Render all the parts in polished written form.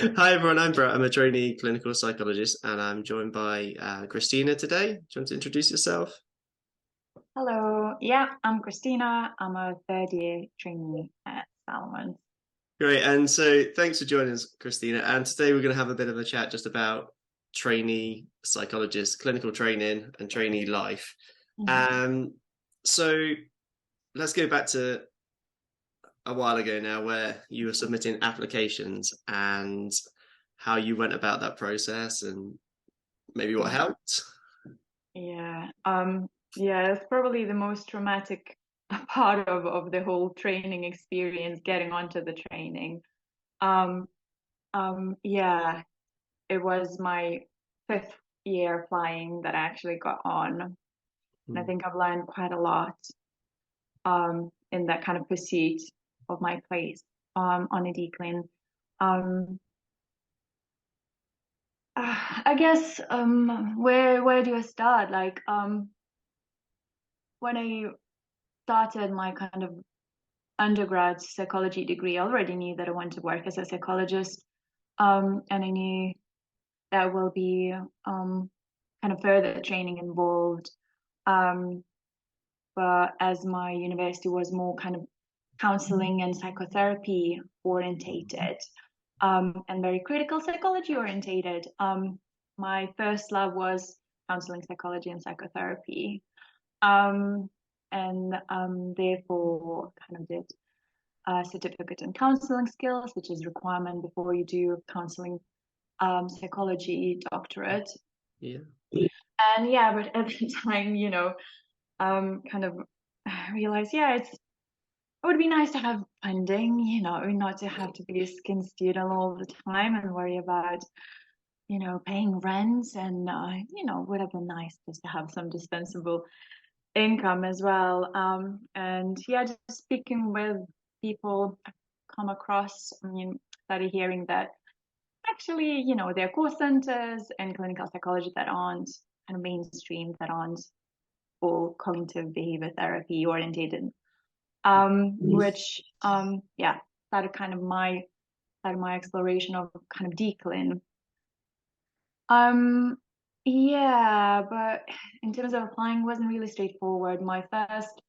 Hi everyone, I'm Brett. I'm a trainee clinical psychologist and I'm joined by Kristina today. Do you want to introduce yourself? Hello, yeah, I'm Kristina. I'm a third year trainee at Salomon. Great, and so thanks for joining us, Kristina. And today we're going to have a bit of a chat just about trainee psychologist, clinical training, and trainee life. Mhm. Um, so let's go back to a while ago now where you were submitting applications and how you went about that process and maybe what Yeah, helped. yeah, it's probably the most traumatic part of the whole training experience, getting onto the training. Um, yeah, it was my fifth year applying that I actually got on, and I Hmm. think I've learned quite a lot in that kind of pursuit of my place on a decline. Um, I guess where do I start? When I started my kind of undergrad psychology degree, I already knew that I wanted to work as a psychologist. And I knew there will be kind of further training involved. Um, but as my university was more kind of counseling and psychotherapy orientated, and very critical psychology orientated, my first love was counseling psychology and psychotherapy. Um, and therefore kind of did a certificate in counseling skills, which is requirement before you do counseling psychology doctorate. Yeah. And yeah, but at the time, kind of realized, yeah, it would be nice to have funding, not to have to be a skin student all the time and worry about, paying rent and, would have been nice just to have some dispensable income as well. And yeah, just speaking with people I've come across, started hearing that actually, there are core centers in clinical psychology that aren't kind of mainstream, that aren't all cognitive behavior therapy orientated, which, yeah, started kind of my exploration of kind of decline. Um, yeah, but in terms of applying, wasn't really straightforward. My first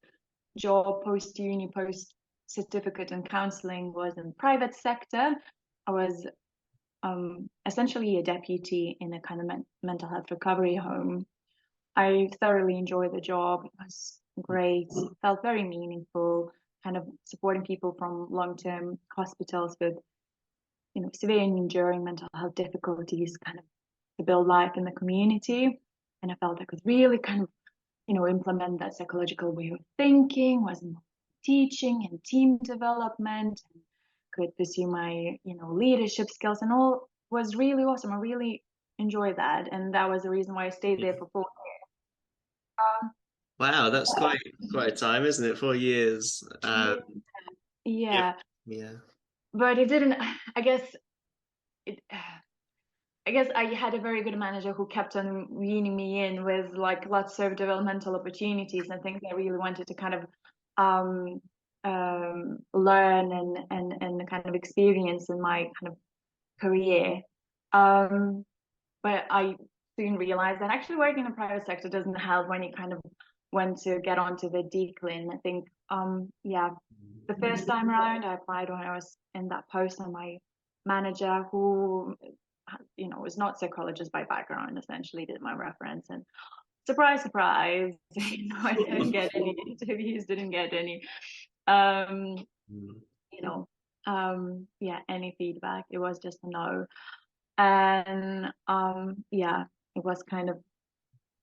job post uni, post certificate in counseling was in the private sector. I was essentially a deputy in a kind of mental health recovery home. I thoroughly enjoyed the job. It was great. It felt very meaningful, kind of supporting people from long-term hospitals with, severe and enduring mental health difficulties, kind of to build life in the community. And I felt I could really kind of, implement that psychological way of thinking, was in teaching and team development, and could pursue my, leadership skills and all was really awesome. I really enjoyed that. And that was the reason why I stayed there for 4 years. Um, Wow, that's quite a time, isn't it? 4 years. yeah, Yep. yeah, Yeah. but it didn't, I guess it, I guess I had a very good manager who kept on weaning me in with like lots of developmental opportunities and things I really wanted to kind of um, learn and kind of experience in my kind of career. Um, but I soon realized that actually working in the private sector doesn't help when you kind of want to get onto the decline. I think, yeah, the first time around I applied when I was in that post, and my manager, who was not psychologist by background, essentially did my reference, and surprise, surprise, I didn't get any interviews, didn't get any, um, Mm. yeah, any feedback. It was just a no. And yeah, it was kind of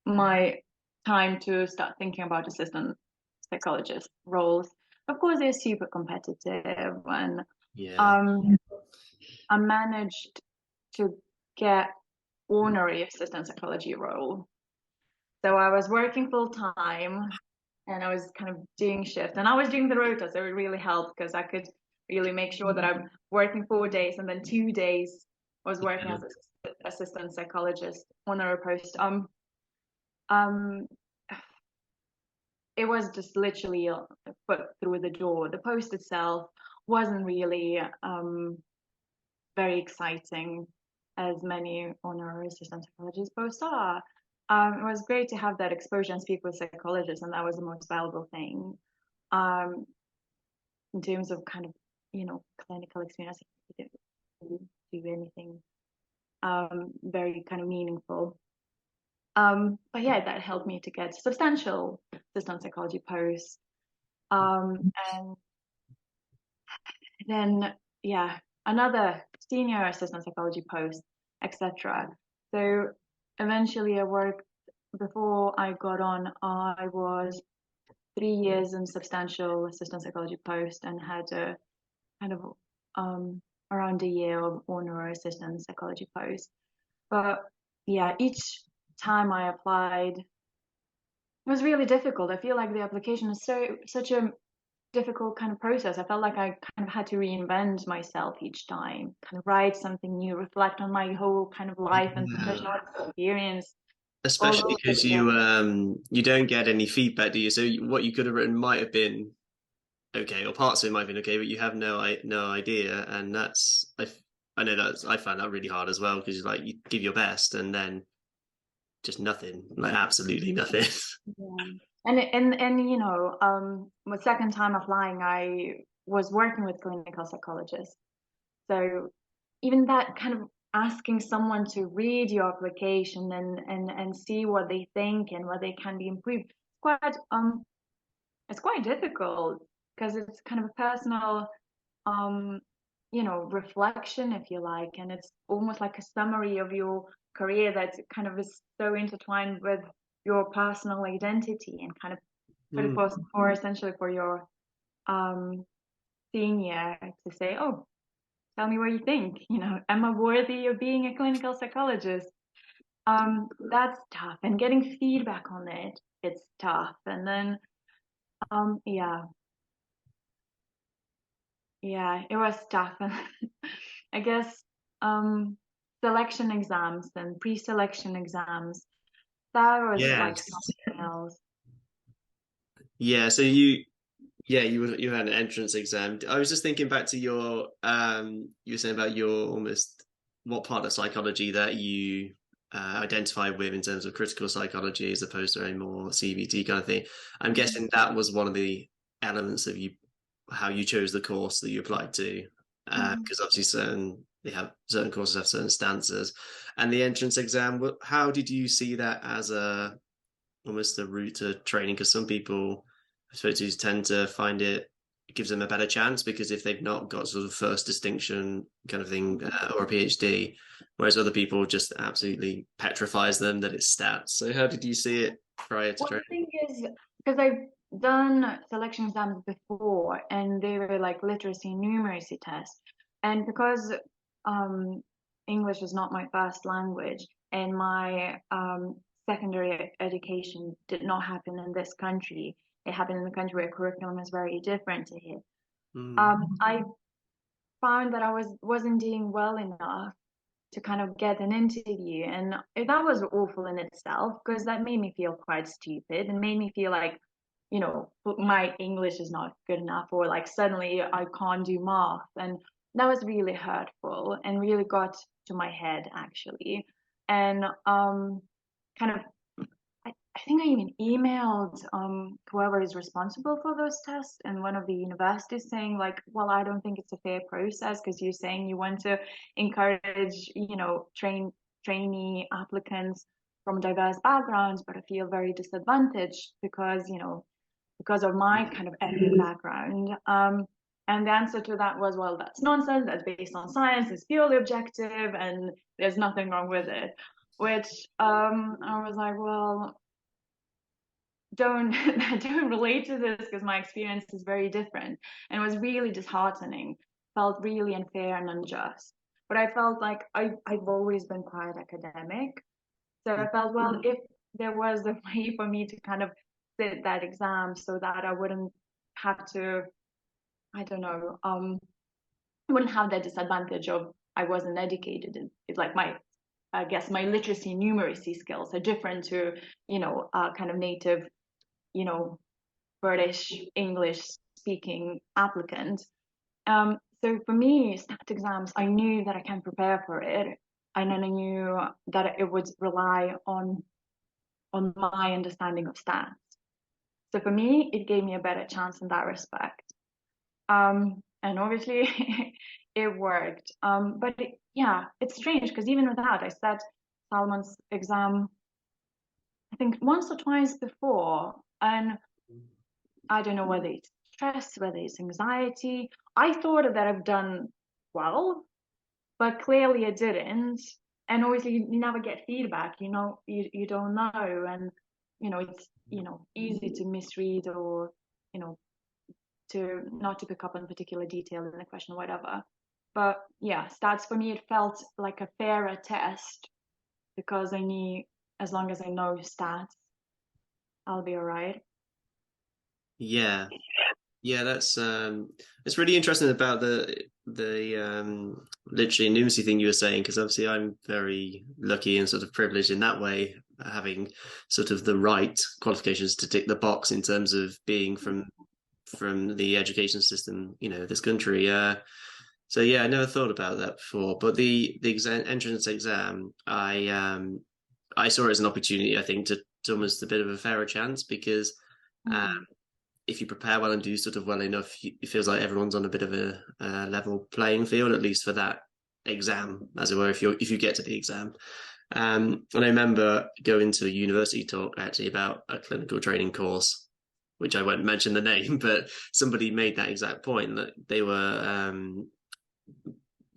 my time to start thinking about assistant psychologist roles. Of course, they're super competitive, and Yeah. um, I managed to get honorary assistant psychology role. So I was working full time, and I was kind of doing shift, and I was doing the rota, so it really helped because I could really make sure that I'm working 4 days, and then 2 days I was working as an assistant psychologist on a post. Um, it was just literally a foot through the door. The post itself wasn't really very exciting, as many honorary assistant psychologist posts are. It was great to have that exposure and speak with psychologists, and that was the most valuable thing. In terms of kind of, clinical experience, I didn't do anything very kind of meaningful. But yeah, that helped me to get substantial assistant psychology posts. And then, yeah, another senior assistant psychology post, etc. So eventually I worked, before I got on, I was 3 years in substantial assistant psychology post and had a kind of around a year of honorary assistant psychology post. But yeah, each time I applied, it was really difficult. I feel like the application is such a difficult kind of process. I felt like I kind of had to reinvent myself each time, kind of write something new, reflect on my whole kind of life and Yeah. professional experience all Especially over because again. you don't get any feedback, do you? So what you could have written might have been okay, or parts of it might have been okay, but you have no idea, and I know that I find that really hard as well because like you give your best and then just nothing, like absolutely nothing. Yeah. And the second time applying, I was working with clinical psychologists. So even that kind of asking someone to read your application and see what they think and what they can be improved, it's quite difficult because it's kind of a personal um reflection, if you like, and it's almost like a summary of your career that kind of is so intertwined with your personal identity and kind of put it Mm. for essentially for your um senior to say, oh, tell me what you think, am I worthy of being a clinical psychologist? That's tough, and getting feedback on it, it's tough. And then yeah, it was tough. And I guess selection exams and pre-selection exams, that was like Yes. something else. Yeah, so you had an entrance exam. I was just thinking back to your you were saying about your almost what part of psychology that you identify with in terms of critical psychology as opposed to a more CBT kind of thing. I'm Mhm. guessing that was one of the elements of you how you chose the course that you applied to Mhm. because obviously certain courses have certain stances and the entrance exam. How did you see that as a almost the route to training? Because some people I suppose who tend to find it gives them a better chance because if they've not got sort of first distinction kind of thing or a PhD, whereas other people just absolutely petrifies them that it's stats. So how did you see it prior to Well, the training? thing is, because I've done selection exams before, and they were like literacy and numeracy tests, and because um, English is not my first language, and my secondary education did not happen in this country. It happened in a country where curriculum is very different to here. Mm. I found that I wasn't doing well enough to kind of get an interview, and that was awful in itself because that made me feel quite stupid and made me feel like, my English is not good enough, or like suddenly I can't do math, and that was really hurtful and really got to my head actually. And kind of I think I even emailed whoever is responsible for those tests and one of the universities saying like, well, I don't think it's a fair process because you're saying you want to encourage, trainee applicants from diverse backgrounds, but I feel very disadvantaged because of my kind of ethnic background. And the answer to that was, well, that's nonsense. That's based on science. It's purely objective, and there's nothing wrong with it. Which I was like, well, don't don't relate to this because my experience is very different, and it was really disheartening, felt really unfair and unjust. But I felt like I've always been quite academic, so I felt, well, if there was a way for me to kind of sit that exam so that I wouldn't have to, I don't know, wouldn't have that disadvantage of I wasn't educated. It's like I guess my literacy numeracy skills are different to kind of native, British English speaking applicant. So for me, stat exams, I knew that I can prepare for it, and then I knew that it would rely on my understanding of stats. So for me, it gave me a better chance in that respect. And obviously, it worked. Yeah, it's strange because even with that, I sat Salman's exam, I think once or twice before, and I don't know whether it's stress, whether it's anxiety. I thought that I've done well, but clearly I didn't. And obviously, you never get feedback. You don't know, and it's easy to misread or you know to not to pick up on particular detail in the question or whatever. But yeah, stats for me, it felt like a fairer test because I knew as long as I know stats, I'll be all right. Yeah. Yeah, that's it's really interesting about the literary and numeracy thing you were saying, because obviously I'm very lucky and sort of privileged in that way, having sort of the right qualifications to tick the box in terms of being from the education system, this country. So yeah, I never thought about that before. But the entrance exam, I saw it as an opportunity, I think, to almost a bit of a fairer chance because. Uh, Mm. if you prepare well and do sort of well enough, it feels like everyone's on a bit of a level playing field, at least for that exam, as it were. If you get to the exam, and I remember going to a university talk actually about a clinical training course, which I won't mention the name, but somebody made that exact point that they were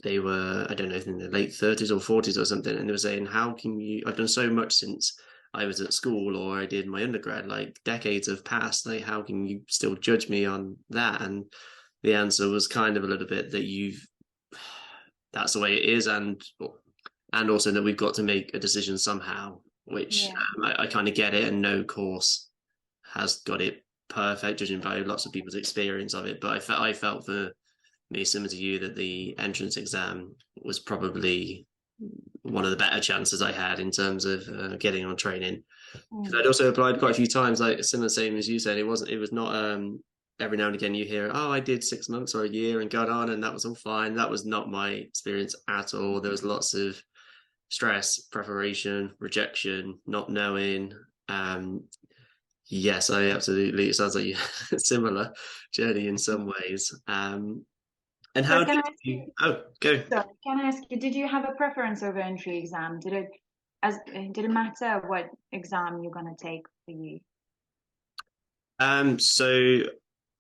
I don't know in the late 30s or 40s or something, and they were saying, how can you, I've done so much since I was at school or I did my undergrad, like decades have passed, like how can you still judge me on that? And the answer was kind of a little bit that you've that's the way it is, and also that we've got to make a decision somehow, which Yeah. I kind of get it, and no course has got it perfect, judging by lots of people's experience of it. But I felt for me, similar to you, that the entrance exam was probably one of the better chances I had in terms of getting on training. Because I'd Mm. also applied quite a few times, like similar same as you said. It was not every now and again you hear, oh, I did 6 months or a year and got on and that was all fine. That was not my experience at all. There was lots of stress, preparation, rejection, not knowing. Um, yes, I absolutely. It sounds like you similar journey in some ways. And how But did you? Oh, go. can I ask you, did you have a preference over entry exam? Did it matter what exam you're gonna take for you? So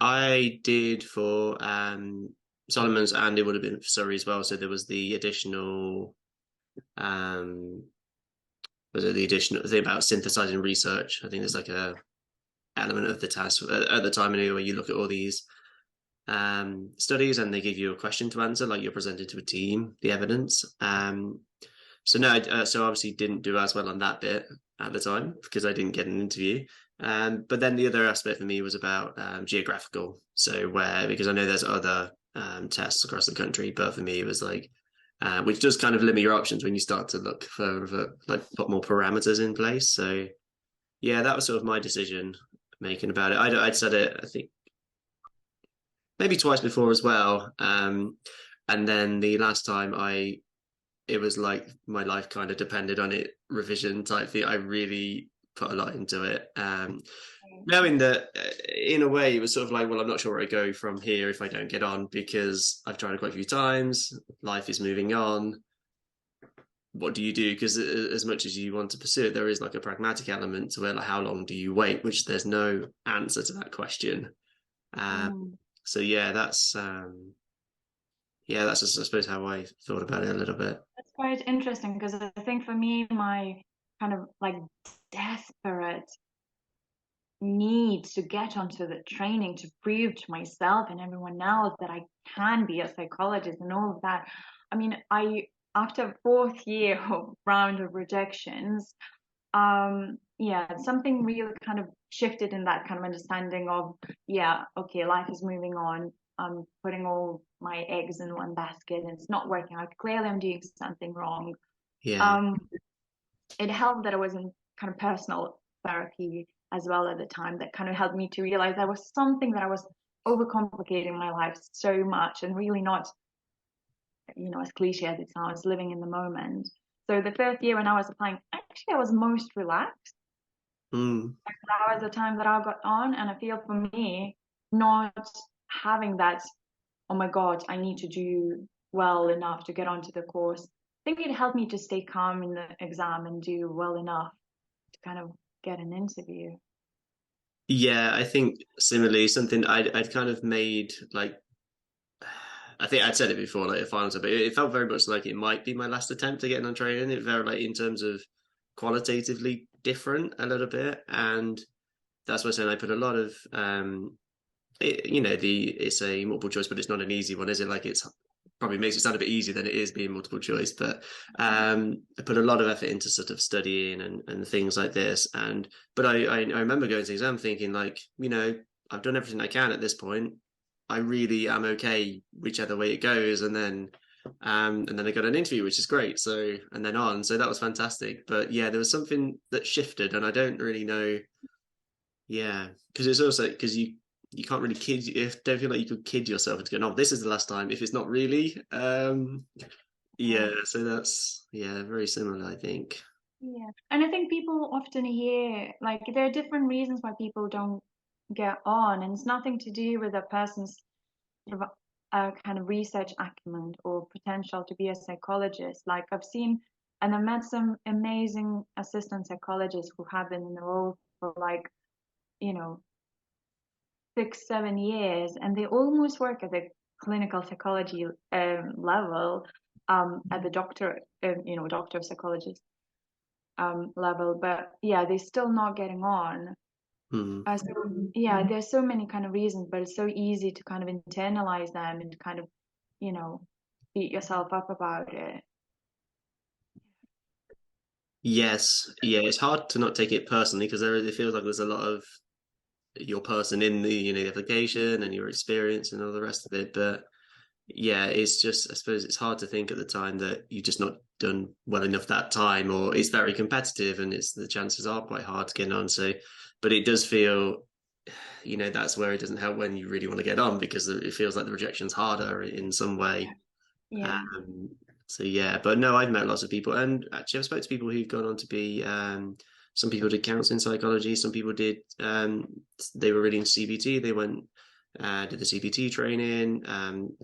I did for Solomon's, and it would have been for Surrey as well. So there was the additional um was it the additional thing about synthesizing research? I think there's like a element of the task at the time anyway, where you look at all these studies and they give you a question to answer, like you're presented to a team, the evidence. So no, so obviously didn't do as well on that bit at the time because I didn't get an interview. But then the other aspect for me was about geographical. So where, because I know there's other tests across the country, but for me it was like, which does kind of limit your options when you start to look for like put more parameters in place. So yeah, that was sort of my decision making about it. I'd said it, I think maybe twice before as well. And then the last time it was like my life kind of depended on it, revision type thing. I really put a lot into it. Knowing that in a way it was sort of like, well, I'm not sure where I go from here if I don't get on because I've tried it quite a few times. Life is moving on. What do you do? Because as much as you want to pursue it, there is like a pragmatic element to it. Like, how long do you wait? Which there's no answer to that question. Um, Mm. so yeah, that's just, I suppose, how I thought about it a little bit. That's quite interesting because I think for me, my kind of like desperate need to get onto the training to prove to myself and everyone else that I can be a psychologist and all of that. I mean, I after fourth year of round of rejections, yeah, something really kind of shifted in that kind of understanding of, yeah, okay, life is moving on. I'm putting all my eggs in one basket and it's not working out. Clearly, I'm doing something wrong. Yeah, Um, it helped that I was in kind of personal therapy as well at the time that kind of helped me to realize there was something that I was overcomplicating my life so much and really not, as cliche as it sounds, living in the moment. So the first year when I was applying, actually I was most relaxed. Mm. That was the time that I got on, and I feel for me, not having that, oh my God, I need to do well enough to get onto the course. I think it helped me to stay calm in the exam and do well enough to kind of get an interview. Yeah, I think similarly, something I'd kind of made like I think I'd said it before, like a final time, but it felt very much like it might be my last attempt at getting on training. It felt like in terms of qualitatively different a little bit, and that's why I'm saying I put a lot of the it's a multiple choice, but it's not an easy one, is it? Like it's probably makes it sound a bit easier than it is being multiple choice, but I put a lot of effort into sort of studying and things like this, and but I remember going to the exam thinking like I've done everything I can at this point. I really am okay whichever way it goes, and then I got an interview, which is great. So and then on, so that was fantastic. But yeah, there was something that shifted, and I don't really know. Yeah, because it's also because you can't really kid. If don't feel like you could kid yourself into going, "Oh, this is the last time." If it's not really, yeah. Yeah. So that's very similar, I think. Yeah. And I think people often hear, like, there are different reasons why people don't get on, and it's nothing to do with a person's sort of kind of research acumen or potential to be a psychologist. Like, I've seen and I've met some amazing assistant psychologists who have been in the role for like, you know, 6, 7 years, and they almost work at the clinical psychology level, at the doctor of psychologist level. But yeah, they're still not getting on. Hmm. So yeah, there's so many kind of reasons, but it's so easy to kind of internalize them and kind of, you know, beat yourself up about it. Yes, yeah. It's hard to not take it personally because it feels like there's a lot of your person in the application and your experience and all the rest of it. But yeah, it's just I suppose it's hard to think at the time that you've just not done well enough that time, or it's very competitive and it's the chances are quite hard to get on. So, but it does feel, that's where it doesn't help when you really want to get on because it feels like the rejection's harder in some way. Yeah. Um, so yeah, but no, I've met lots of people, and actually I've spoken to people who've gone on to be. Some people did counseling psychology. Some people did. They were really into CBT. They went did the CBT training.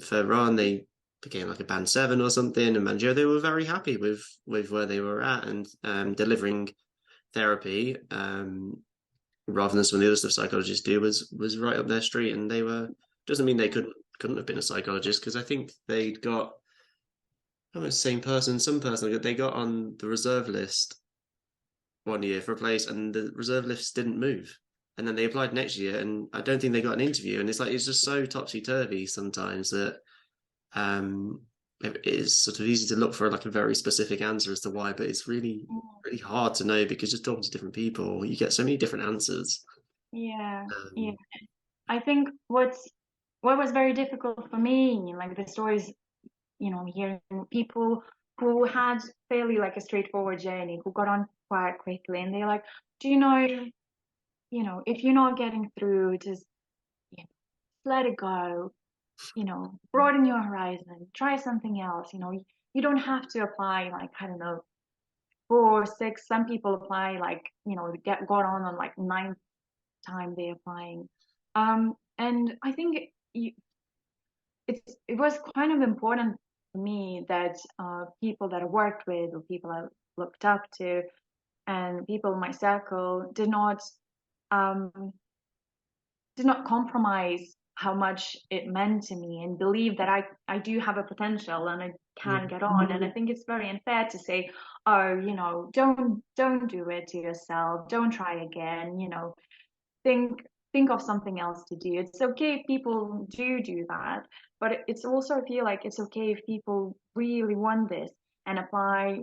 Further on, they became like a band 7 or something. And Manjo, they were very happy with where they were at and delivering therapy. Rather than some of the other stuff psychologists do was right up their street, and they were. Doesn't mean they couldn't have been a psychologist because I think they'd got I'm the same person. Some person they got on the reserve list one year for a place, and the reserve list didn't move. And then they applied next year, and I don't think they got an interview. And it's just so topsy turvy sometimes that um, it is sort of easy to look for like a very specific answer as to why, but it's really hard to know because just talking to different people, you get so many different answers. Yeah. Yeah. Um, I think what was very difficult for me, like the stories, hearing people who had fairly like a straightforward journey, who got on quite quickly, and they're like, do if you're not getting through, just you know, let it go, broaden your horizon, try something else. You don't have to apply like, I don't know, 4 or 6. Some people apply like, got on like ninth time they're applying. And I think it was kind of important for me that people that I worked with or people I looked up to and people in my circle um, did not compromise how much it meant to me and believe that I do have a potential and I can get on. And I think it's very unfair to say, oh, don't do it to yourself, don't try again, think think of something else to do. It's okay if people do that, but it's also I feel like it's okay if people really want this and apply,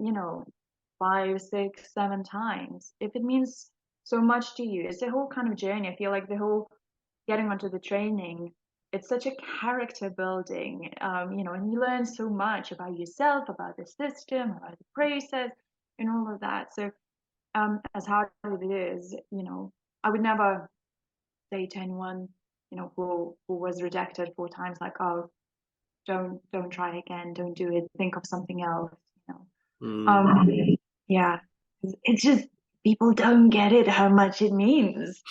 5, 6, 7 times. If it means so much to you, it's a whole kind of journey. I feel like the whole getting onto the training, it's such a character building, and you learn so much about yourself, about the system, about the process, and all of that. So, as hard as it is, I would never say to anyone, who was rejected 4 times, like, oh, don't try again, don't do it, think of something else, you know. Mm. Um, yeah, it's just people don't get it how much it means,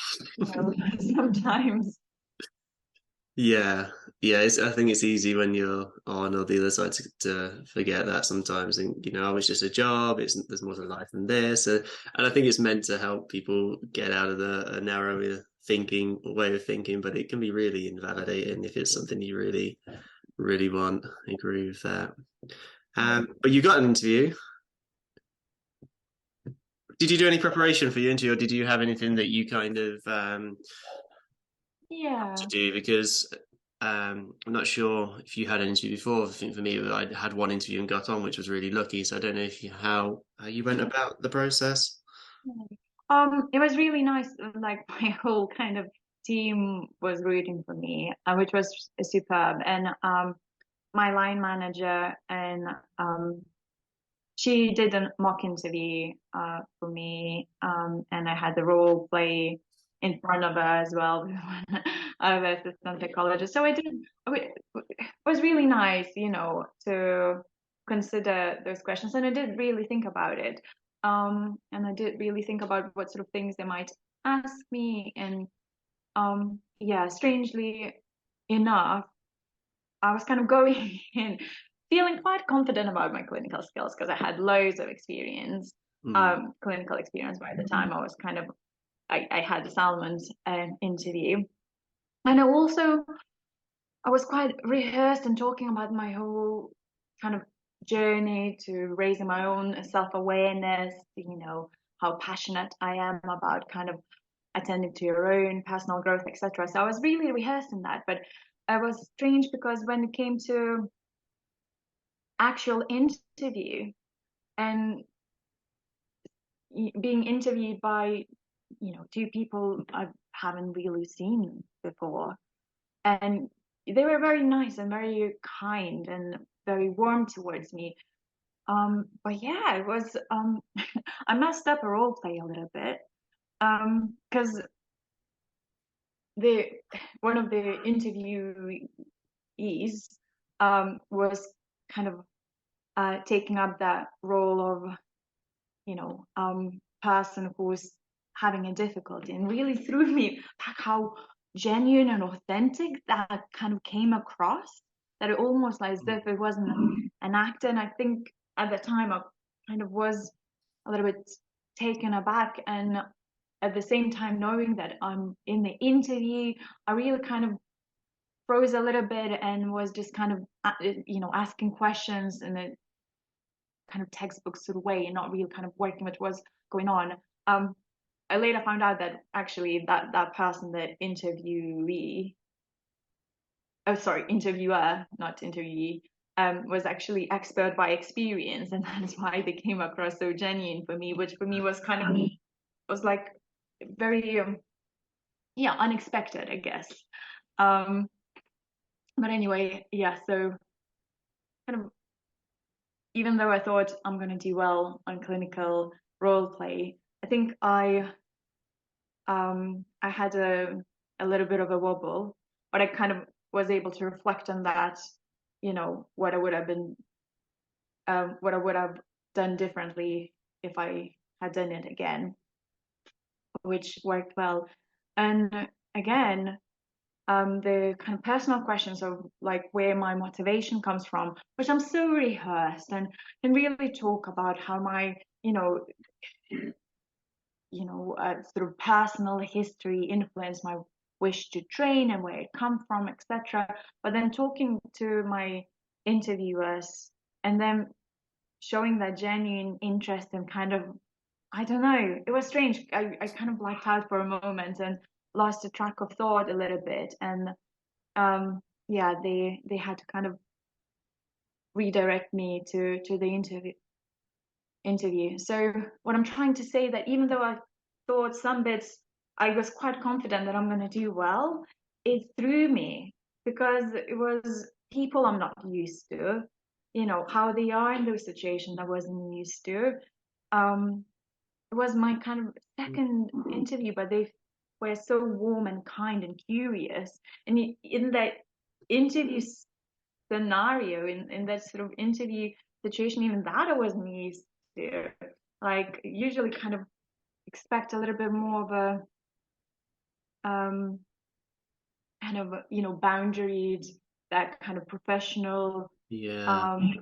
sometimes. Yeah, yeah. I think it's easy when you're on or the other side to forget that sometimes. And oh, it's just a job. There's more to life than this. And I think it's meant to help people get out of the a narrower thinking way of thinking. But it can be really invalidating if it's something you really, really want. I agree with that. But you got an interview. Did you do any preparation for your interview, or did you have anything that you kind of to Yeah. do? Because I'm not sure if you had an interview before. I think for me, I had one interview and got on, which was really lucky. So I don't know if how you went about the process. It was really nice. Like my whole kind of team was rooting for me, which was superb. And my line manager and she did a mock interview for me, and I had the role play in front of her as well, of assistant psychologist. So it was really nice, to consider those questions, and I did really think about it, and I did really think about what sort of things they might ask me, and yeah, strangely enough, I was kind of going in feeling quite confident about my clinical skills because I had loads of experience, Mm, clinical experience by the time I was I had the Salmon's interview. And I was quite rehearsed and talking about my whole kind of journey to raising my own self-awareness, how passionate I am about kind of attending to your own personal growth, etc. So I was really rehearsed in that, but it was strange because when it came to actual interview and being interviewed by two people I haven't really seen before, and they were very nice and very kind and very warm towards me, but yeah, it was I messed up a role play a little bit, because the one of the interviewees was kind of taking up that role of person who's having a difficulty, and really threw me back how genuine and authentic that kind of came across, that it almost like as mm, if it wasn't an actor. And I think at the time I kind of was a little bit taken aback, and at the same time knowing that I'm in the interview, I really kind of froze a little bit and was just kind of asking questions in a kind of textbook sort of way and not really kind of working with what's going on. I later found out that actually that person, the interviewee, oh sorry, interviewer, not interviewee, was actually expert by experience, and that's why they came across so genuine for me, which for me was kind of was like very yeah, unexpected, I guess. Um, but anyway, yeah, so kind of even though I thought I'm going to do well on clinical role play, I think I had a little bit of a wobble, but I kind of was able to reflect on that, what I would have been, what I would have done differently if I had done it again, which worked well. And again, the kind of personal questions of like where my motivation comes from, which I'm so rehearsed and can really talk about how my, sort of personal history influenced my wish to train and where it come from, etc. But then talking to my interviewers and then showing that genuine interest and kind of, I don't know, it was strange. I kind of blacked out for a moment and lost the track of thought a little bit. And yeah, they had to kind of redirect me to the interview. So what I'm trying to say, that even though I thought some bits I was quite confident that I'm going to do well, it threw me because it was people I'm not used to, how they are in those situations I wasn't used to. It was my kind of second interview, but they were so warm and kind and curious. And in that interview scenario, in that sort of interview situation, even that I wasn't used to. Like, usually kind of expect a little bit more of a kind of, boundaried, that kind of professional, Yeah. um,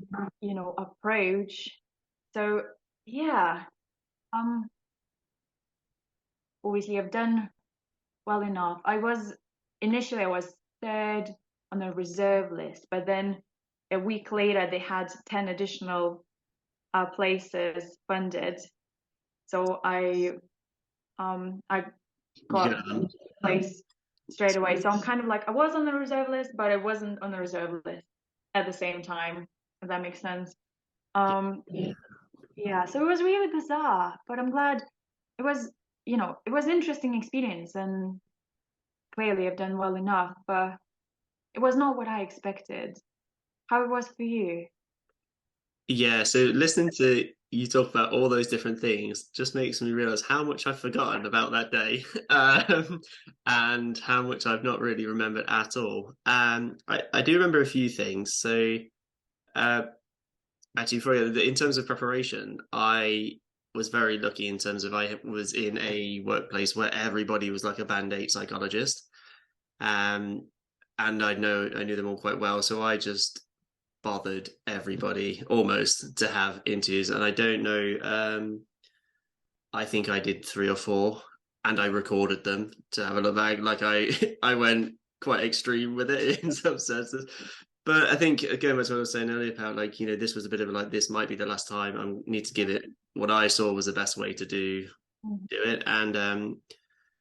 approach. So yeah, um, obviously I've done well enough. I was third on the reserve list, but then a week later they had 10 additional places funded. So I You got get on. a place straight away. So I'm kind of like, I was on the reserve list, but I wasn't on the reserve list at the same time, if that makes sense. Um, Yeah. yeah, so it was really bizarre, but I'm glad it was, it was interesting experience, and clearly I've done well enough, but it was not what I expected. How it was for you? Yeah, so listening to you talk about all those different things just makes me realize how much I've forgotten about that day, and how much I've not really remembered at all. I do remember a few things. So, uh, actually, in terms of preparation, I was very lucky in terms of I was in a workplace where everybody was like a band-aid psychologist, um, and I knew them all quite well, so I just bothered everybody almost to have interviews, and I don't know. I think I did three or four, and I recorded them to have a look back. Like I, I went quite extreme with it in some senses. But I think again, as I was saying earlier about like this was a bit of like this might be the last time. I need to give it what I saw was the best way to do it, and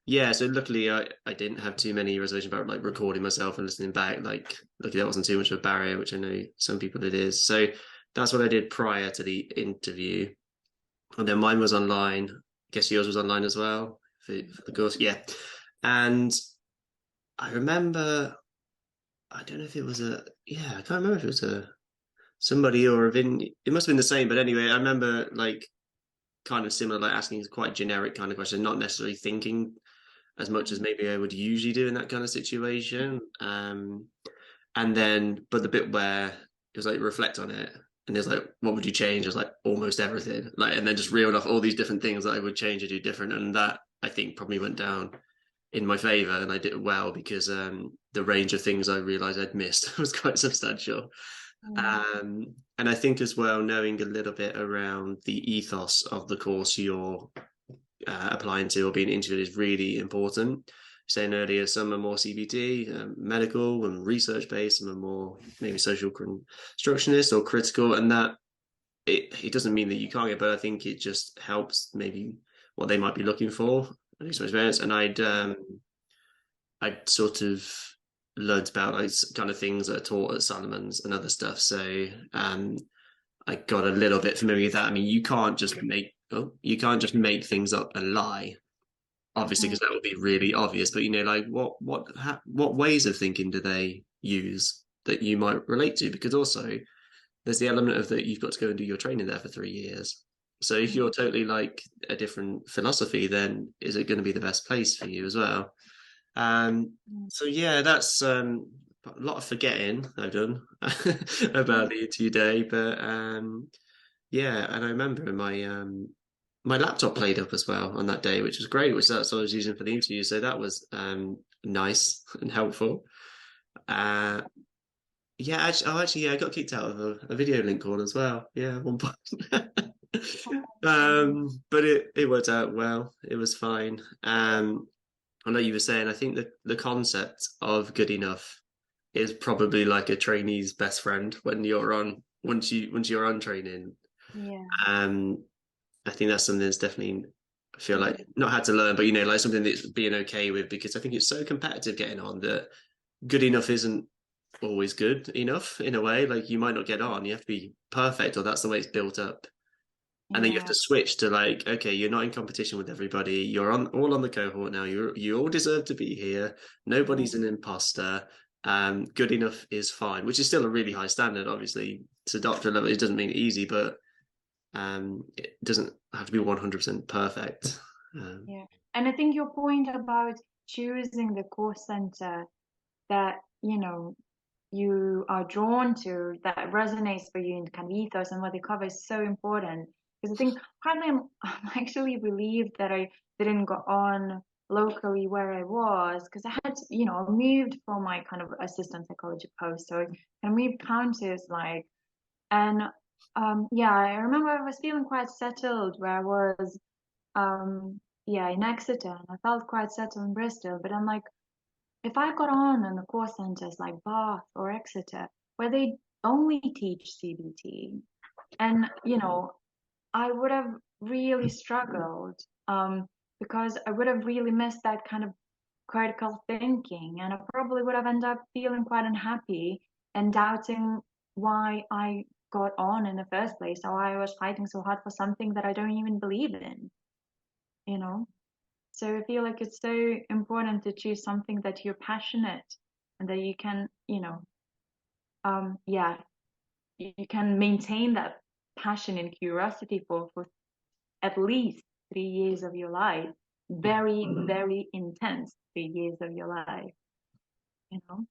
yeah. So luckily, I didn't have too many reservations about like recording myself and listening back. Like luckily that wasn't too much of a barrier, which I know some people it is. So that's what I did prior to the interview, and then mine was online. I guess yours was online as well for the course. Yeah, and I remember. I don't know if it was a yeah. I can't remember if it was a somebody or a Vin. It must have been the same, but anyway, I remember like kind of similar, like asking quite generic kind of question, not necessarily thinking as much as maybe I would usually do in that kind of situation. And then, but the bit where it was like reflect on it, and it's like, what would you change? I was like almost everything, like, and then just reeled off all these different things that I would change or do different, and that I think probably went down in my favor, and I did well because the range of things I realized I'd missed was quite substantial. Mm. And I think as well, knowing a little bit around the ethos of the course you're applying to or being interviewed is really important. Saying earlier, some are more CBT, medical and research based, some are more maybe social constructionist or critical, and that it doesn't mean that you can't get, but I think it just helps maybe what they might be looking for, at least my experience. And I'd sort of learned about like kind of things that are taught at Salomons and other stuff. So I got a little bit familiar with that. I mean, you can't just make things up and lie, obviously, Mm. because that would be really obvious. But like what ways of thinking do they use that you might relate to? Because also there's the element of that you've got to go and do your training there for 3 years. So if you're totally like a different philosophy, then is it going to be the best place for you as well? Um, Mm. so yeah, that's a lot of forgetting I've done about the interview day, but yeah, and I remember my laptop played up as well on that day, which was great, which that's what I was using for the interview. So that was nice and helpful. Uh, yeah, actually, yeah, I got kicked out of a video link call as well. Yeah, at one point. But it worked out well. It was fine. I know you were saying, I think the concept of good enough is probably like a trainee's best friend when you're on once you're on training. Yeah. Um, I think that's something that's definitely I feel Mm. like not had to learn, but like something that's being okay with because I think it's so competitive getting on that good enough isn't always good enough in a way. Like you might not get on, you have to be perfect, or that's the way it's built up. And then you have Yeah. to switch to like, okay, you're not in competition with everybody. You're on all on the cohort now. You all deserve to be here. Nobody's an imposter. Good enough is fine, which is still a really high standard. Obviously, to doctor level, it doesn't mean easy, but it doesn't have to be 100% perfect. Um, Yeah. And I think your point about choosing the course center that, you are drawn to, that resonates for you in kind of ethos and what they cover is so important. Because I think partly I'm actually relieved that I didn't go on locally where I was, because I had, I moved from my kind of assistant psychology post. So I moved counties, and yeah, I remember I was feeling quite settled where I was, yeah, in Exeter, and I felt quite settled in Bristol. But I'm like, if I got on in the core centers like Bath or Exeter, where they only teach CBT, and I would have really struggled, because I would have really missed that kind of critical thinking, and I probably would have ended up feeling quite unhappy and doubting why I got on in the first place, or why I was fighting so hard for something that I don't even believe in, you know? So I feel like it's so important to choose something that you're passionate and that you can, yeah, you can maintain that passion and curiosity for at least 3 years of your life. Very, very intense 3 years of your life, you know?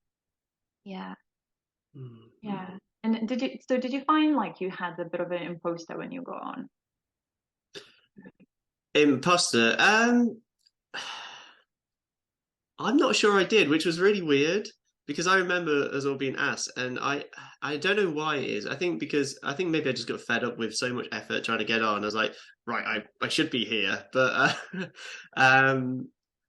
Yeah, yeah. And did you find like you had a bit of an imposter when you got on? Imposter. I'm not sure I did, which was really weird because I remember us all being asked, and I don't know why it is. I think maybe I just got fed up with so much effort trying to get on. I was like, right, I should be here, but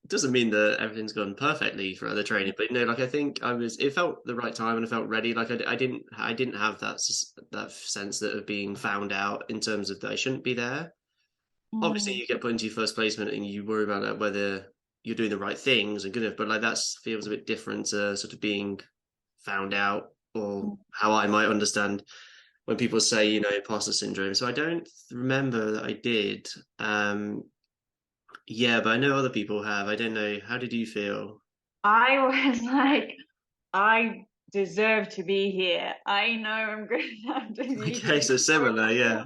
doesn't mean that everything's gone perfectly for other training. But like I think it felt the right time and I felt ready. Like I didn't have that sense that of being found out in terms of that I shouldn't be there. Obviously Mm, you get put into your first placement and you worry about whether you're doing the right things and good enough, but like that feels a bit different to sort of being found out, or mm. how I might understand when people say, imposter syndrome. So I don't remember that I did. Yeah, but I know other people have. I don't know. How did you feel? I was like, I deserve to be here. I know I'm good enough to be Okay, here. so similar, yeah.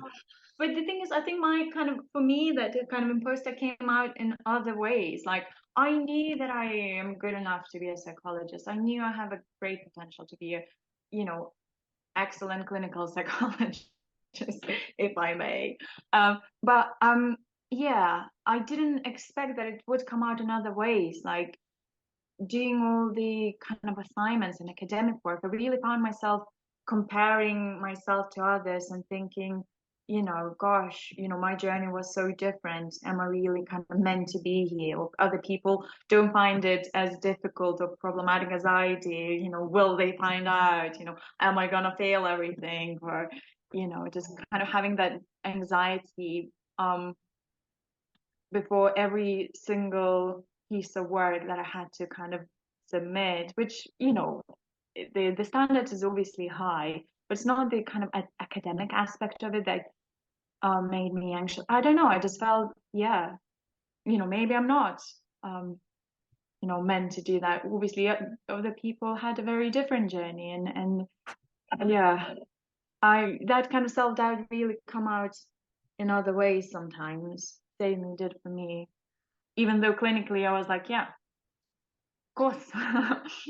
But the thing is, I think my kind of, for me, that the kind of imposter came out in other ways. Like, I knew that I am good enough to be a psychologist. I knew I have a great potential to be a, you know, excellent clinical psychologist, if I may. But yeah, I didn't expect that it would come out in other ways. Like, doing all the kind of assignments and academic work, I really found myself comparing myself to others and thinking, gosh, my journey was so different. Am I really kind of meant to be here? Or other people don't find it as difficult or problematic as I do. Will they find out? Am I gonna fail everything? Or, just kind of having that anxiety before every single piece of work that I had to kind of submit, which, the standard is obviously high, but it's not the kind of academic aspect of it that made me anxious. I don't know. I just felt, yeah, maybe I'm not, meant to do that. Obviously, other people had a very different journey, and yeah, that kind of self doubt really come out in other ways sometimes. Certainly did for me, even though clinically I was like, yeah, of course,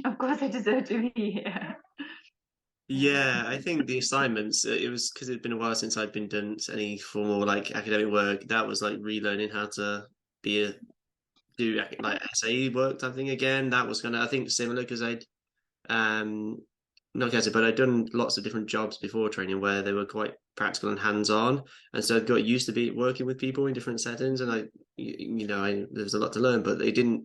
of course I deserve to be here. Yeah, I think the assignments, it was because it'd been a while since I'd been done any formal like academic work. That was like relearning how to be a do like essay work type thing again. That was kind of I think similar because I'd um not guessing, but I'd done lots of different jobs before training where they were quite practical and hands-on, and so I'd got used to be working with people in different settings, and there was a lot to learn, but they didn't.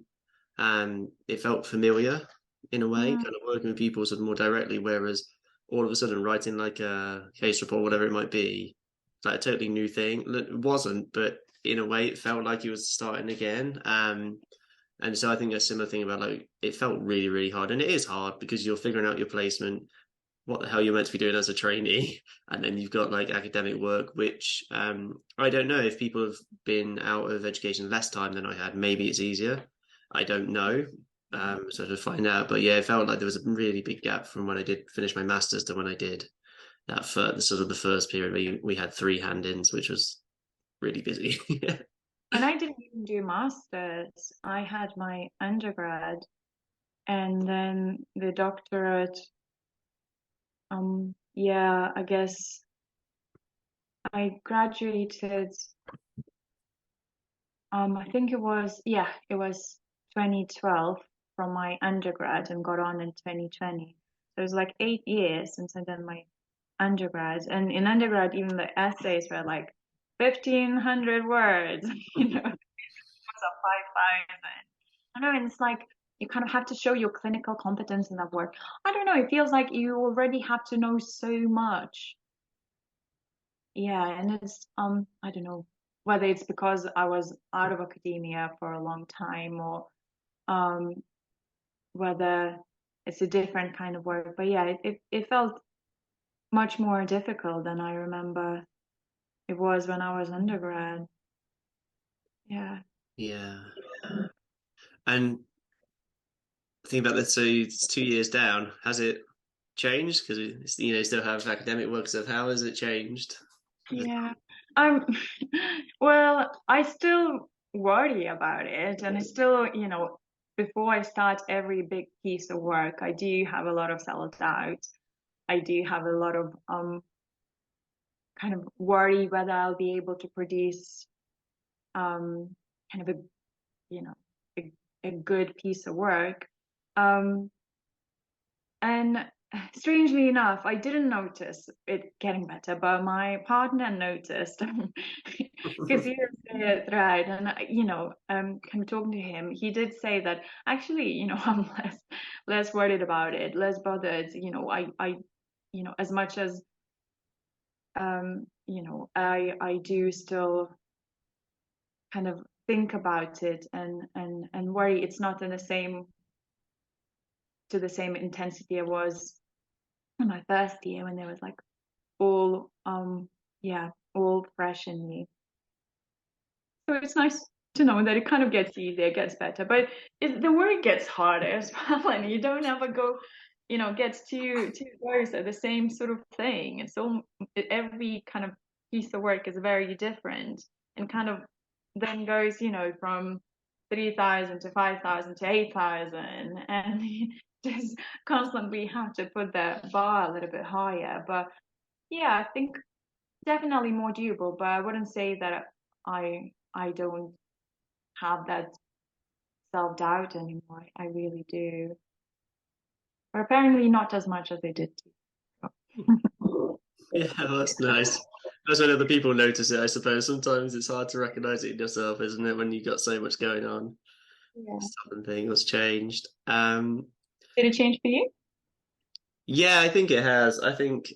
It felt familiar in a way, Mm, kind of working with people sort of more directly, whereas all of a sudden writing like a case report, whatever it might be, like a totally new thing. It wasn't, but in a way, it felt like it was starting again. And so I think a similar thing about like it felt really, really hard, and it is hard because you're figuring out your placement, what the hell you're meant to be doing as a trainee, and then you've got like academic work, which I don't know if people have been out of education less time than I had. Maybe it's easier. I don't know. So to find out, but yeah, it felt like there was a really big gap from when I did finish my masters to when I did that first, the sort of the first period where we had three hand-ins, which was really busy. And I didn't even do masters. I had my undergrad and then the doctorate. Yeah, I guess I graduated. I think it was 2012 from my undergrad and got on in 2020. So it was like 8 years since I done my undergrad. And in undergrad, even the essays were like 1,500 words, it was a 5,000. I know, and it's like you kind of have to show your clinical competence in that work. I don't know, it feels like you already have to know so much. Yeah, and it's I don't know whether it's because I was out of academia for a long time or um whether it's a different kind of work. But yeah, it felt much more difficult than I remember it was when I was undergrad. Yeah. Yeah. And think about this. So it's 2 years down. Has it changed? Because it's, still have academic work stuff. How has it changed? Yeah. I'm well, I still worry about it and I still, before I start every big piece of work, I do have a lot of self-doubt. I do have a lot of kind of worry whether I'll be able to produce kind of you know, a, a good piece of work. Um, and strangely enough, I didn't notice it getting better, but my partner noticed because he was right. And kind of talking to him, he did say that actually, I'm less worried about it, less bothered. As much as I do still kind of think about it and worry. It's not in the same to the same intensity it was in my first year when there was like all all fresh in me. So it's nice to know that it kind of gets easier, gets better, but the work gets harder as well, and you don't ever go, gets too close at the same sort of thing. And so every kind of piece of work is very different, and kind of then goes, from 3,000 to 5,000 to 8,000, and you just constantly have to put the bar a little bit higher. But yeah, I think definitely more doable, but I wouldn't say that I don't have that self-doubt anymore. I really do. But apparently not as much as I did. Yeah, that's nice. That's when other people notice it, I suppose. Sometimes it's hard to recognize it in yourself, isn't it, when you've got so much going on? Yeah. Stop and think what's changed. Did it change for you? Yeah, I think it has. I think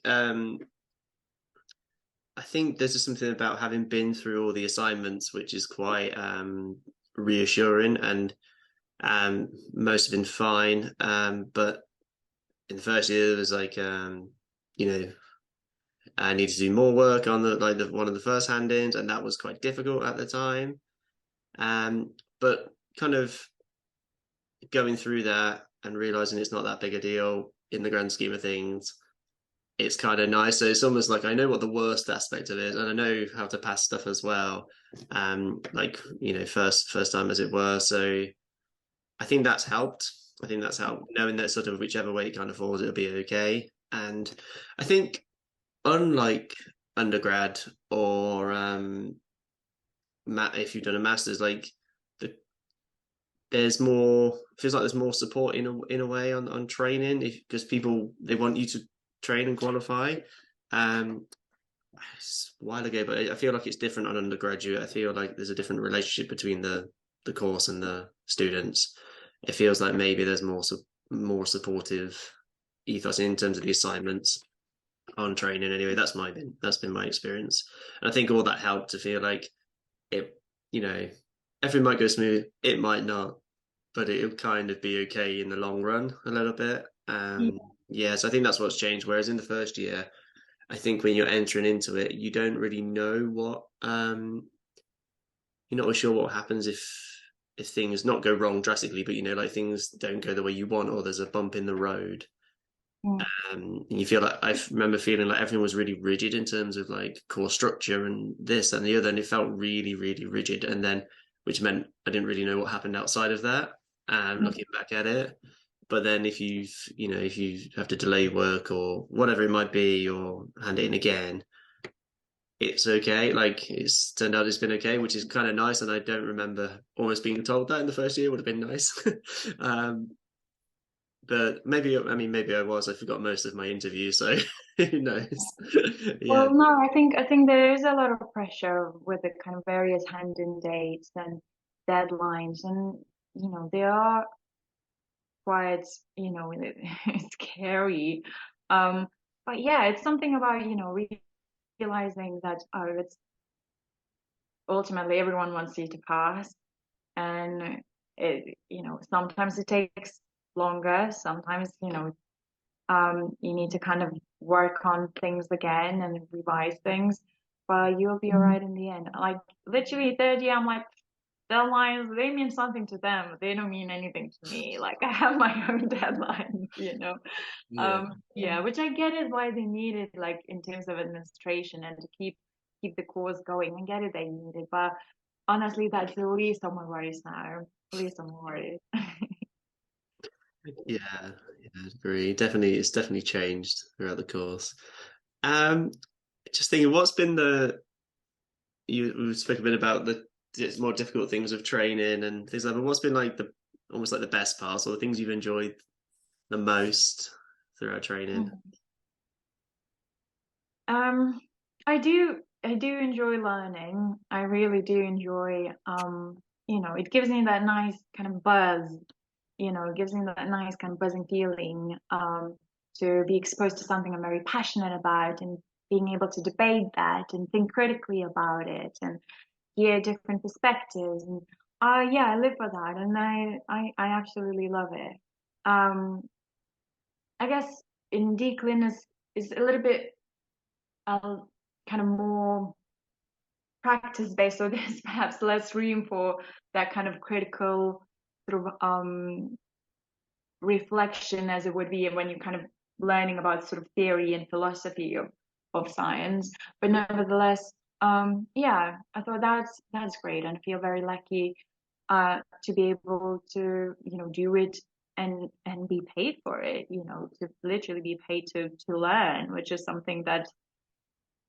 there's just something about having been through all the assignments, which is quite reassuring, and most have been fine. But in the first year, there was like, you know, I needed to do more work on the one of the first hand-ins, and that was quite difficult at the time. But kind of going through that and realizing it's not that big a deal in the grand scheme of things, it's kind of nice. So it's almost like I know what the worst aspect of it is, and I know how to pass stuff as well. Like first time as it were. So I think that's helped. I think that's helped knowing that sort of whichever way it kind of falls, it'll be okay. And I think unlike undergrad or if you've done a master's, like the there's more feels like there's more support in a way on training because people they want you to train and qualify. Um, it's a while ago, but I feel like it's different on undergraduate. I feel like there's a different relationship between the course and the students. It feels like maybe there's more supportive ethos in terms of the assignments on training. Anyway, that's been my experience, and I think all that helped to feel like it. Everything might go smooth, it might not, but it'll kind of be okay in the long run a little bit. Yeah. Yeah, so I think that's what's changed. Whereas in the first year, I think when you're entering into it, you don't really know what you're not really sure what happens if things not go wrong drastically, but like things don't go the way you want or there's a bump in the road. Mm. And you feel like I remember feeling like everything was really rigid in terms of like course structure and this and the other, and it felt really, really rigid. And then, which meant I didn't really know what happened outside of that. Mm. Looking back at it, but then if you have to delay work or whatever it might be, or hand it in again, it's okay. Like it's turned out it's been okay, which is kind of nice. And I don't remember almost being told that in the first year would have been nice. um, but maybe I mean maybe I was. I forgot most of my interview, so who knows? Yeah, Well, no, I think there is a lot of pressure with the kind of various hand-in dates and deadlines, and they are quite, scary. Um, but yeah, it's something about, realizing that, oh, it's ultimately everyone wants you to pass, and sometimes it takes longer, sometimes, you need to kind of work on things again and revise things, but you'll be all right in the end. Like literally third year, I'm like, deadlines, they mean something to them. They don't mean anything to me. Like I have my own deadlines. yeah, Yeah, which I get is why they need it, like in terms of administration and to keep the course going. I get it, they need it, but honestly, that's the least of my worries now. Least of my worries. yeah, yeah. I agree. Definitely, it's definitely changed throughout the course. Um, just thinking, what's been the we spoke a bit about the more difficult things of training and things like that. But what's been like the almost like the best parts or the things you've enjoyed the most throughout training? Um, I do enjoy learning. I really do enjoy, it gives me that nice kind of buzz, it gives me that nice kind of buzzing feeling, to be exposed to something I'm very passionate about and being able to debate that and think critically about it and hear different perspectives. And yeah, I live for that, and I absolutely love it. Um, I guess in declin is a little bit uh, kind of more practice based, so there's perhaps less room for that kind of critical sort of reflection as it would be when you're kind of learning about sort of theory and philosophy of science. But nevertheless, yeah, I thought that's great, and I feel very lucky to be able to do it and be paid for it, to literally be paid to learn, which is something that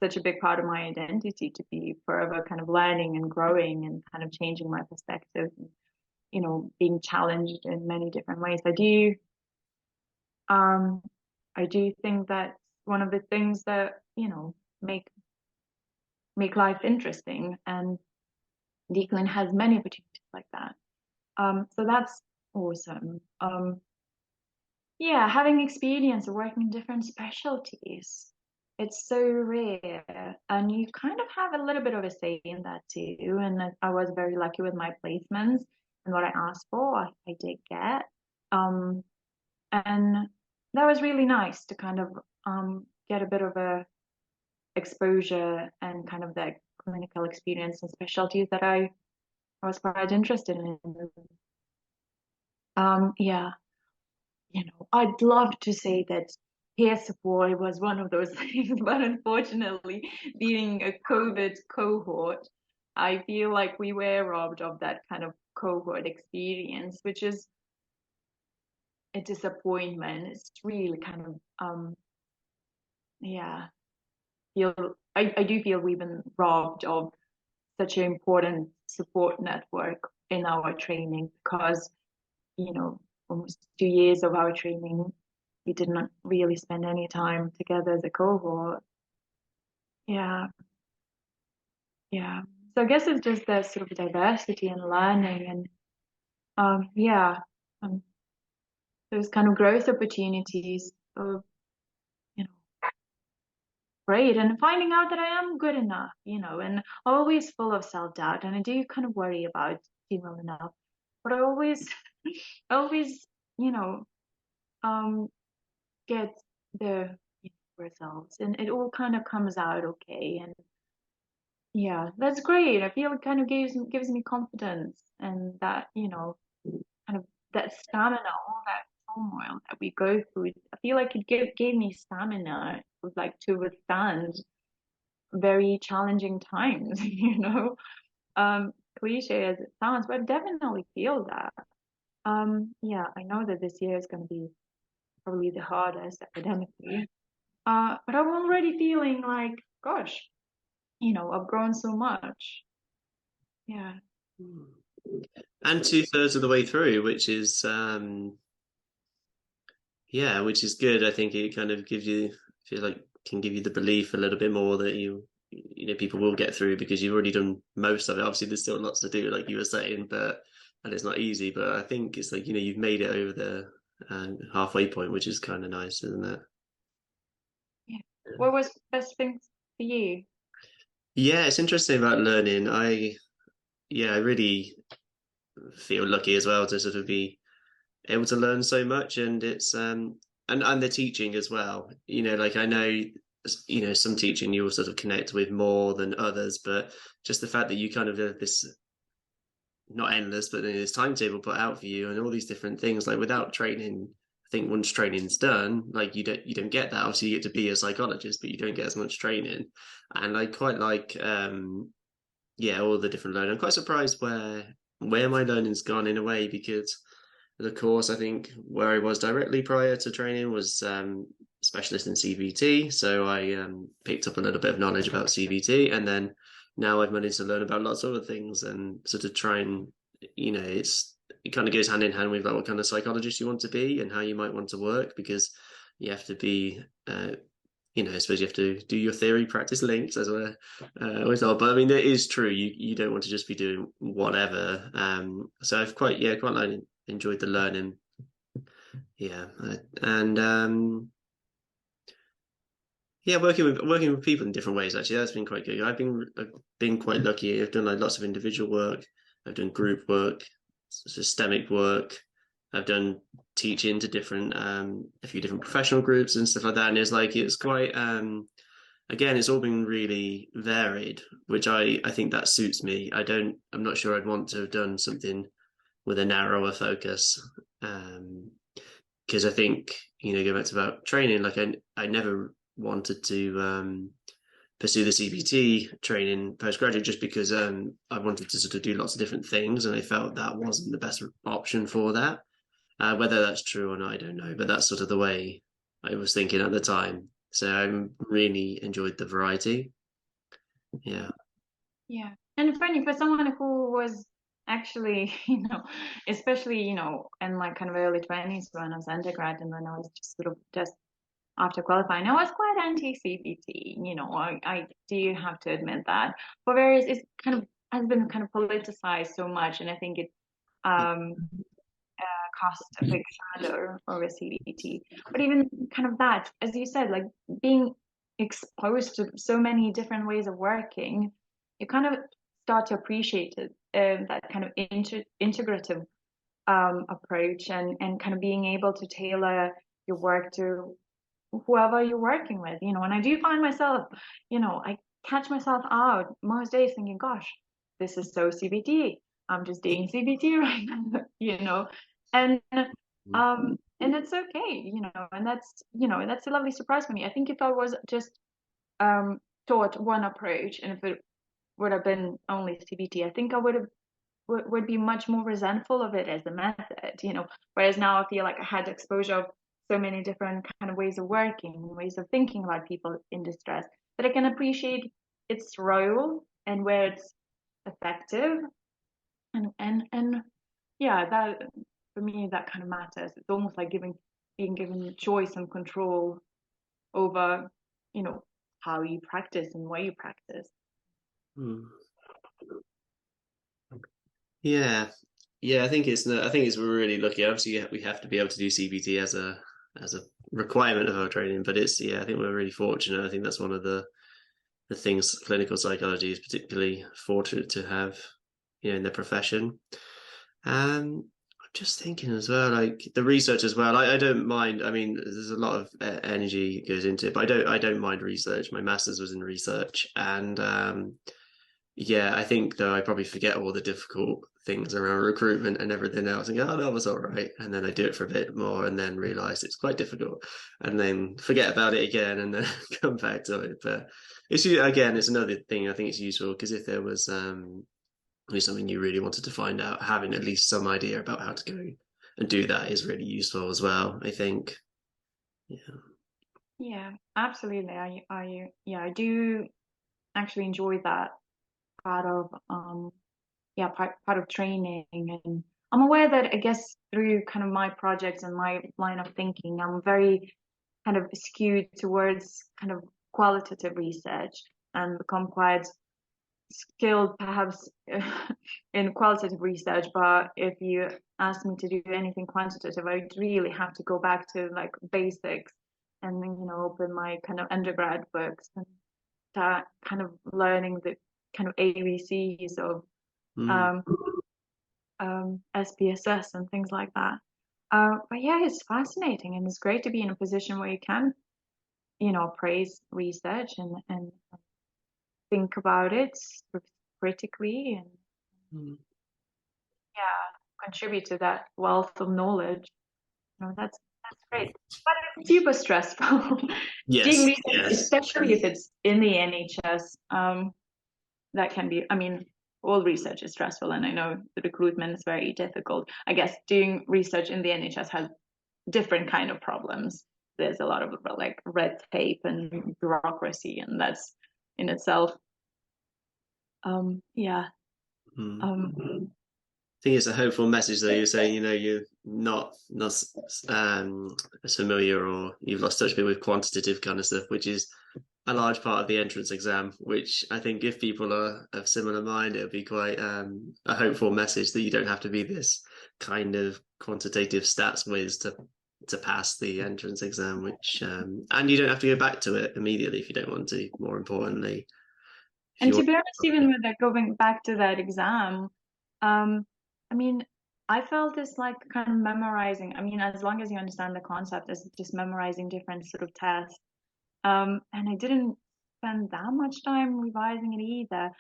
such a big part of my identity, to be forever kind of learning and growing and kind of changing my perspective, and, being challenged in many different ways. Um, I do think that's one of the things that, make life interesting, and Declan has many opportunities like that. So that's awesome. Yeah, having experience of working in different specialties, it's so rare, and you kind of have a little bit of a say in that too. And I was very lucky with my placements, and what I asked for, I did get. Um, and that was really nice to kind of get a bit of a exposure and kind of that clinical experience and specialties that I was quite interested in. Yeah, I'd love to say that peer support was one of those things, but unfortunately, being a COVID cohort, I feel like we were robbed of that kind of cohort experience, which is a disappointment. It's really kind of yeah, I do feel we've been robbed of such an important support network in our training, because almost 2 years of our training, we did not really spend any time together as a cohort. Yeah, yeah. So I guess it's just that sort of diversity and learning, and yeah, um, those kind of growth opportunities of you know great, and finding out that I am good enough, and always full of self-doubt, and I do kind of worry about being well enough, but I always, always, you know, um, get the results, and it all kind of comes out okay. And yeah, that's great. I feel it kind of gives me confidence, and that kind of that stamina, all that turmoil that we go through, I feel like it gave me stamina, like to withstand very challenging times, you know. Cliche as it sounds, but I definitely feel that. Yeah, I know that this year is going to be probably the hardest academically. But I'm already feeling like, gosh, you know, I've grown so much. Yeah. And 2/3 of the way through, which is yeah, which is good. I think it kind of gives you, feel like, can give you the belief a little bit more that you know, people will get through because you've already done most of it. Obviously, there's still lots to do, like you were saying, but and it's not easy. But I think it's like, you know, you've made it over the halfway point, which is kind of nice, isn't it? Yeah. What was best thing for you? Yeah, it's interesting about learning. I really feel lucky as well to sort of be able to learn so much, and it's and the teaching as well, you know, like I know, you know, some teaching you'll sort of connect with more than others, but just the fact that you kind of have this, not endless, but this timetable put out for you and all these different things, like without training, I think once training's done, like you don't get that. Obviously you get to be a psychologist, but you don't get as much training. And I quite like yeah, all the different learning. I'm quite surprised where my learning's gone in a way, because the course, I think, where I was directly prior to training was specialist in CBT. So I picked up a little bit of knowledge about CBT, and then now I've managed to learn about lots of other things and sort of try and, you know, it kind of goes hand in hand with like what kind of psychologist you want to be and how you might want to work, because you have to be you know, I suppose you have to do your theory practice links, as we're always told. But I mean, it is true. You don't want to just be doing whatever. So I've quite enjoyed the learning. Yeah, and yeah, working with people in different ways. Actually, that's been quite good. I've been quite lucky. I've done like lots of individual work. I've done group work, systemic work. I've done teaching to different a few different professional groups and stuff like that. And it's quite again, it's all been really varied, which I think that suits me. I'm not sure I'd want to have done something with a narrower focus. Because I think, you know, go back to about training, like I never wanted to pursue the CBT training postgraduate, just because I wanted to sort of do lots of different things, and I felt that wasn't the best option for that. Whether that's true or not, I don't know, but that's sort of the way I was thinking at the time. So I really enjoyed the variety. Yeah. Yeah. And funny for someone who was actually, you know, especially, you know, in my kind of early 20s when I was undergrad and when I was just after qualifying, I was quite anti-CBT, you know, I do have to admit that. For various, it's kind of has been kind of politicized so much, and I think it um cast a big shadow over CBT. But even kind of that, as you said, like being exposed to so many different ways of working, you kind of start to appreciate it, that kind of integrative approach, and kind of being able to tailor your work to whoever you're working with, you know. And I do find myself, you know, I catch myself out most days thinking, gosh, this is so CBT. I'm just doing CBT right now, you know. And and it's okay, you know, and that's, you know, that's a lovely surprise for me. I think if I was just taught one approach, and if it would have been only CBT, I think I would be much more resentful of it as a method, you know. Whereas now I feel like I had exposure of so many different kind of ways of working, ways of thinking about people in distress, that I can appreciate its role and where it's effective. And yeah, that for me, that kind of matters. It's almost like being given choice and control over, you know, how you practice and where you practice. Hmm. Yeah. Yeah, I think it's really lucky. Obviously, yeah, we have to be able to do CBT as a requirement of our training, but it's, yeah, I think we're really fortunate. I think that's one of the things clinical psychology is particularly fortunate to have, you know, in their profession. I'm just thinking as well, like the research as well. I don't mind. I mean, there's a lot of energy goes into it, but I don't mind research. My master's was in research, and Yeah, I think though I probably forget all the difficult things around recruitment and everything else and go, oh, that was all right. And then I do it for a bit more and then realize it's quite difficult and then forget about it again and then come back to it. But again, it's another thing I think it's useful because if there was something you really wanted to find out, having at least some idea about how to go and do that is really useful as well, I think. Yeah. Yeah, absolutely. I do actually enjoy that part of part of training. And I'm aware that I guess through kind of my projects and my line of thinking, I'm very kind of skewed towards kind of qualitative research and become quite skilled perhaps in qualitative research. But if you ask me to do anything quantitative, I would really have to go back to like basics and then, open my kind of undergrad books and start kind of learning the kind of ABCs of Mm. um, SPSS and things like that. But yeah, it's fascinating and it's great to be in a position where you can, praise research and think about it critically and Mm. yeah, contribute to that wealth of knowledge. That's great. But it's super stressful doing Yes, research, yes. especially if it's in the NHS. That can be, I mean, all research is stressful, and I know the recruitment is very difficult. I guess doing research in the NHS has different kind of problems. There's a lot of like red tape and bureaucracy, and that's in itself, yeah. Mm. Um, Think it's a hopeful message though. You're saying, you're not as familiar or you've lost touch a bit with quantitative kind of stuff, which is a large part of the entrance exam. Which I think if people are of similar mind, it'll be quite a hopeful message that you don't have to be this kind of quantitative stats whiz to pass the entrance exam. Which and you don't have to go back to it immediately if you don't want to. More importantly, if and you to want. be honest, even with that, going back to that exam, um, I mean, I felt it's like kind of memorizing. I mean, as long as you understand the concept, it's just memorizing different sort of tests. And I didn't spend that much time revising it either.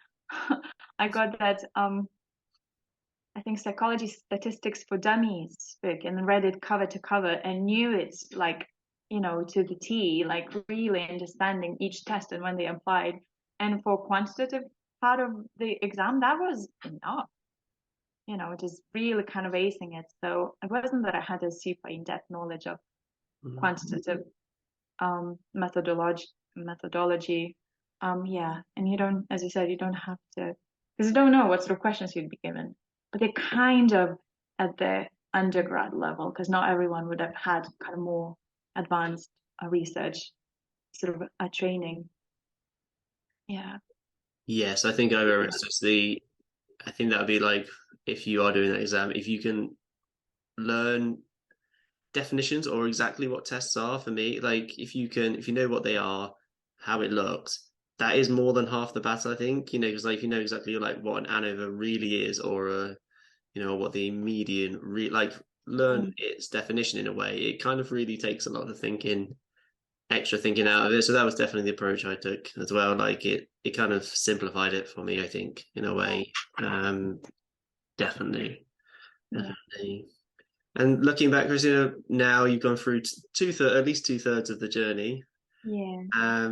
I got that I think Psychology Statistics for Dummies book and read it cover to cover and knew it's like, to the T, like really understanding each test and when they applied. And for quantitative part of the exam, that was enough, just really kind of acing it. So it wasn't that I had a super in-depth knowledge of quantitative methodology. Yeah, and you don't, as you said, you don't have to, because you don't know what sort of questions you'd be given, but they're kind of at the undergrad level, because not everyone would have had kind of more advanced research sort of a training. Yeah. Yes, I think I remember it's just I think that would be like if you are doing that exam, if you can learn definitions or exactly what tests are for me, like if you know what they are, how it looks, that is more than half the battle, I think, because like if you know exactly like what an ANOVA really is or what the median like learn Mm. its definition in a way, it kind of really takes a lot of extra thinking out of it. So that was definitely the approach I took as well. Like it kind of simplified it for me, I think, in a way. Um, definitely, Yeah. definitely. And looking back, Kristina, now you've gone through at least two-thirds of the journey. Yeah.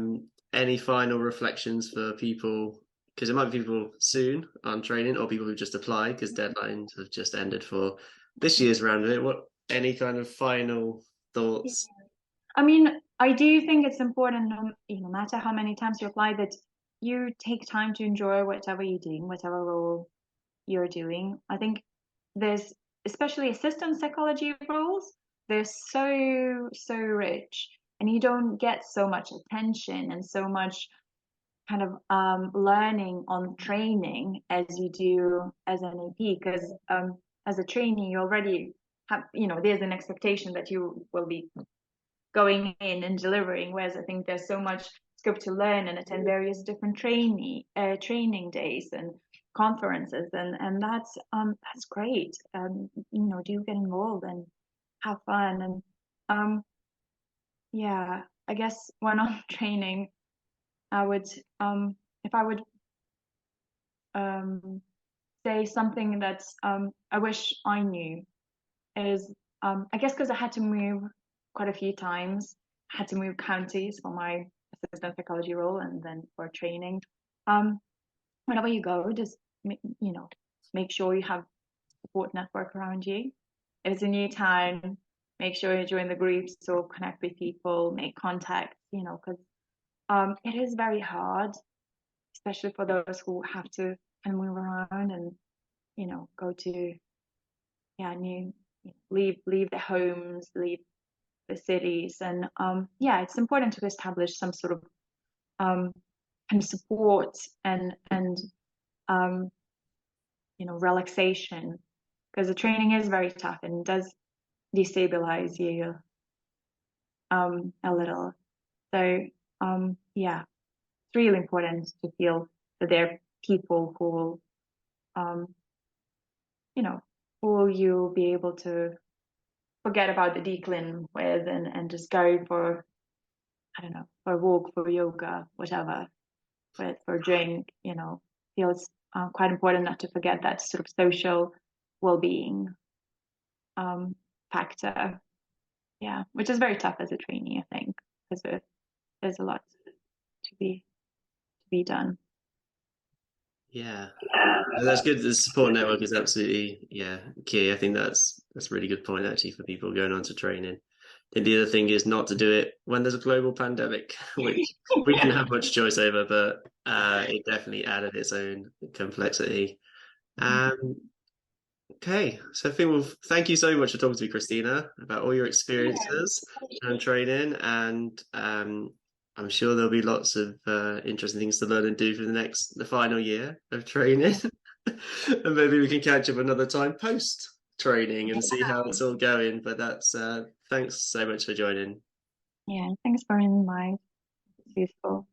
Any final reflections for people? Because it might be people soon on training, or people who just applied because deadlines have just ended for this year's round of it. What any kind of final Yeah. thoughts? I mean, I do think it's important, no matter how many times you apply, that you take time to enjoy whatever you're doing, whatever role you're doing. I think there's, especially assistant psychology roles, they're so rich, and you don't get so much attention and so much kind of learning on training as you do as an AP, because as a trainee you already have, there's an expectation that you will be going in and delivering, whereas I think there's so much scope to learn and attend various different training days and conferences, and that's great. Do get involved and have fun, and yeah, I guess when I'm training, I would if I would say something that's I wish I knew is I guess because I had to move quite a few times, I had to move counties for my assistant psychology role and then for training. Um, Whenever you go, just make sure you have support network around you. If it's a new town, make sure you join the groups or connect with people, make contacts, because it is very hard, especially for those who have to kind of move around and, go to, yeah, leave their homes, leave the cities. And yeah, it's important to establish some sort of kind of support and um, relaxation, because the training is very tough and does destabilize you a little. So yeah, it's really important to feel that there are people who um, who you'll be able to forget about the decline with and just go for, I don't know, for a walk, for yoga, whatever, for a drink, feels quite important not to forget that sort of social well-being factor. Yeah, which is very tough as a trainee, I think, because there's a lot to be done. Yeah. No, that's good. The support network is absolutely, yeah, key. I think that's a really good point actually for people going on to training. I think the other thing is not to do it when there's a global pandemic, which we didn't have much choice over, but it definitely added its own complexity. Um, okay, so I think thank you so much for talking to me, Kristina, about all your experiences and training, and I'm sure there'll be lots of interesting things to learn and do for the final year of training. And maybe we can catch up another time post training and see how it's all going. But that's thanks so much for joining. Yeah, thanks for inviting. It's useful.